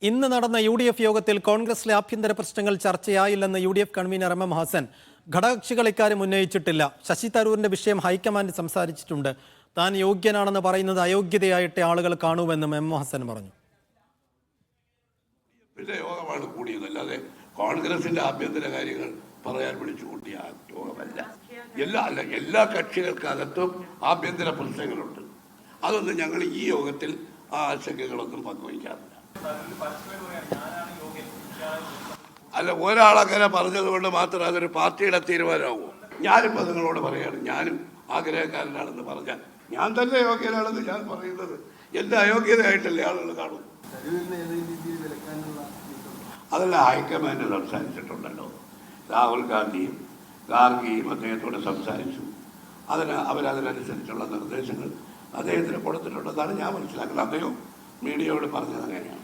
ഇന്ന് നടന്ന UDF യോഗത്തിൽ കോൺഗ്രസിലെ ആഭ്യന്തര പ്രശ്നങ്ങൾ ചർച്ചയായില്ലെന്ന് UDF കൺവീനർ MM ഹസൻ. ഘടകകക്ഷികൾ ഇക്കാര്യം ഉന്നയിച്ചിട്ടില്ല. ശശി തരൂരിന്റെ വിഷയം ഹൈക്കമാൻഡ് സംസാരിച്ചിട്ടുണ്ട്. താൻ യോഗ്യനാണെന്ന് പറയുന്നത് അയോഗ്യതയായിട്ട് ആളുകൾ കാണുമെന്നും MM ഹസൻ പറഞ്ഞു. യോഗമാണ് കൂടിയതല്ലാതെ കോൺഗ്രസിന്റെ ആഭ്യന്തര കാര്യങ്ങൾ പറയാൻ വിളിച്ചു കൂട്ടിയ യോഗമല്ല. എല്ലാ കക്ഷികൾക്കകത്തും ആഭ്യന്തര പ്രശ്നങ്ങളുണ്ട്. അതൊന്നും ഞങ്ങൾ ഈ യോഗത്തിൽ ആ ആശങ്കകളൊന്നും പങ്കുവയ്ക്കാറില്ല. അല്ല, ഒരാളങ്ങനെ പറഞ്ഞതുകൊണ്ട് മാത്രം അതൊരു പാർട്ടിയുടെ തീരുമാനമാകുമോ? ഞാനിപ്പോൾ നിങ്ങളോട് പറയാണ്, ഞാനും ആഗ്രഹക്കാരനാണെന്ന് പറഞ്ഞാൽ ഞാൻ തന്നെ യോഗ്യനാണെന്ന് ഞാൻ പറയുന്നത് എൻ്റെ അയോഗ്യതയായിട്ടല്ലേ ആളുകൾ കാണും. അതല്ല, ഹൈക്കമാൻഡ് സംസാരിച്ചിട്ടുണ്ടല്ലോ. രാഹുൽ ഗാന്ധിയും ഗാർഗിയും അദ്ദേഹത്തോട് സംസാരിച്ചു. അവരതിനനുസരിച്ചുള്ള നിർദ്ദേശങ്ങൾ അദ്ദേഹത്തിന് കൊടുത്തിട്ടുണ്ടെന്നാണ് ഞാൻ മനസ്സിലാക്കുന്നത്. അദ്ദേഹം മീഡിയയോട് പറഞ്ഞത് അങ്ങനെയാണ്.